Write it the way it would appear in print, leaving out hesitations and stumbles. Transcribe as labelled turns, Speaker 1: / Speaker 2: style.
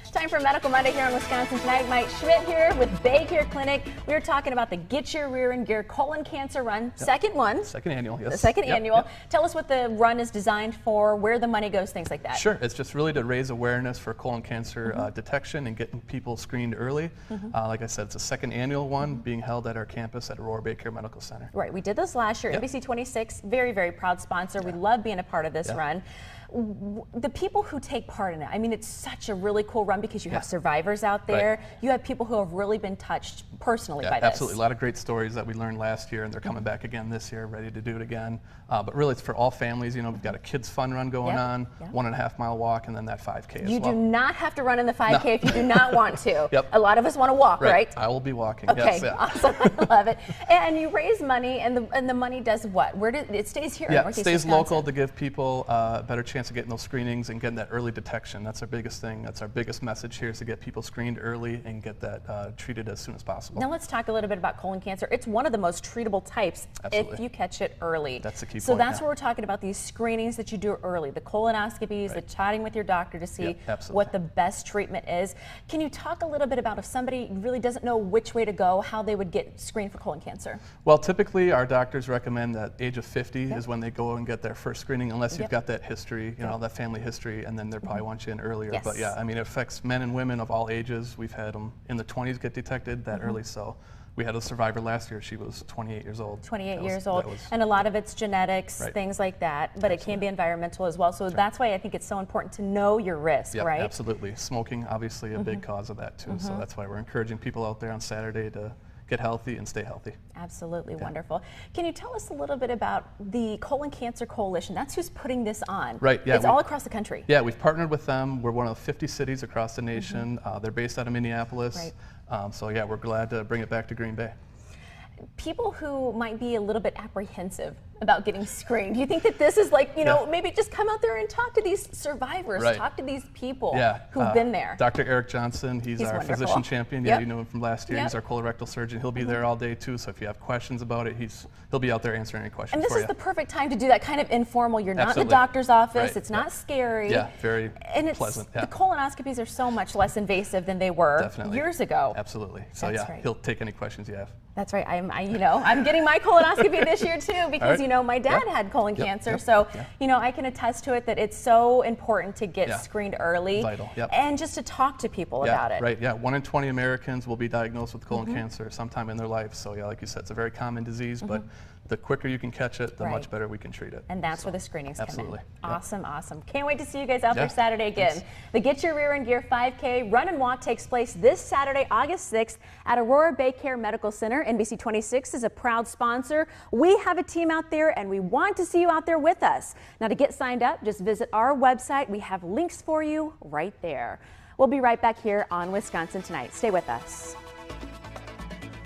Speaker 1: Time for Medical Monday here in Wisconsin Tonight. Mike Schmidt here with BayCare Clinic. We are talking about the Get Your Rear in Gear Colon Cancer Run, second one.
Speaker 2: Second annual, yes.
Speaker 1: The second annual. Tell us what the run is designed for, where the money goes, things like that.
Speaker 2: Sure, it's just really to raise awareness for colon cancer detection and getting people screened early. Like I said, it's a second annual one being held at our campus at Aurora BayCare Medical Center.
Speaker 1: Right, we did this last year. NBC 26, very, very proud sponsor. We love being a part of this run. The people who take part in it, I mean, it's such a really cool run because you have survivors out there. You have people who have really been touched personally by this.
Speaker 2: Absolutely. A lot of great stories that we learned last year, and they're coming back again this year, ready to do it again. But really, it's for all families. You know, we've got a kids' fun run going on, 1.5 mile walk, and then that 5K as well.
Speaker 1: You do not have to run in the 5K if you do not want to. A lot of us want to walk, right?
Speaker 2: I will be walking.
Speaker 1: Okay, awesome. I love it. And you raise money, and the money does what? Where does it stays here?
Speaker 2: Yeah, it stays local to give people a better chance of getting those screenings and getting that early detection. That's our biggest thing. That's our biggest message here, is to get people screened early and get that treated as soon as possible.
Speaker 1: Now let's talk a little bit about colon cancer. It's one of the most treatable types if you catch it early.
Speaker 2: That's the key point.
Speaker 1: So that's what we're talking about, these screenings that you do early, the colonoscopies, the chatting with your doctor to see what the best treatment is. Can you talk a little bit about if somebody really doesn't know which way to go, how they would get screened for colon cancer?
Speaker 2: Well, typically our doctors recommend that age of 50 is when they go and get their first screening, unless you've got that history, you know, that family history, and then they'll probably want you in earlier. But yeah, I mean, it affects men and women of all ages. We've had them in the 20s get detected that early, so we had a survivor last year. She was 28 years old. 28 years old,
Speaker 1: and a lot of it's genetics, things like that, but it can be environmental as well. So that's why I think it's so important to know your risk, right?
Speaker 2: Absolutely. Smoking, obviously, a big cause of that too. So that's why we're encouraging people out there on Saturday to get healthy and stay healthy.
Speaker 1: Absolutely wonderful. Can you tell us a little bit about the Colon Cancer Coalition? That's who's putting this on.
Speaker 2: Right, yeah.
Speaker 1: It's all across the country.
Speaker 2: Yeah, we've partnered with them. We're one of 50 cities across the nation. They're based out of Minneapolis. So yeah, we're glad to bring it back to Green Bay.
Speaker 1: People who might be a little bit apprehensive about getting screened, do you think that this is like, you know, maybe just come out there and talk to these survivors, talk to these people who've been there?
Speaker 2: Dr. Eric Johnson, he's our physician champion. Yeah, you know him from last year. He's our colorectal surgeon. He'll be there all day too, so if you have questions about it, hell be out there answering any questions for you.
Speaker 1: And this is the perfect time to do that kind of informal. You're not in the doctor's office. It's not scary.
Speaker 2: Yeah, very pleasant.
Speaker 1: The colonoscopies are so much less invasive than they were years ago.
Speaker 2: Absolutely. So he'll take any questions you have.
Speaker 1: That's right. I'm getting my colonoscopy this year too, because you know, my dad had colon cancer, so you know, I can attest to it that it's so important to get screened early, and just to talk to people about it.
Speaker 2: Right. Yeah. 1 in 20 Americans will be diagnosed with colon cancer sometime in their life. So yeah, like you said, it's a very common disease, but the quicker you can catch it, the much better we can treat it.
Speaker 1: And that's where the screenings come in.
Speaker 2: Yep.
Speaker 1: Awesome, awesome. Can't wait to see you guys out there Saturday again. The Get Your Rear in Gear 5K Run and Walk takes place this Saturday, August 6th at Aurora BayCare Medical Center. NBC 26 is a proud sponsor. We have a team out there, and we want to see you out there with us. Now, to get signed up, just visit our website. We have links for you right there. We'll be right back here on Wisconsin Tonight. Stay with us.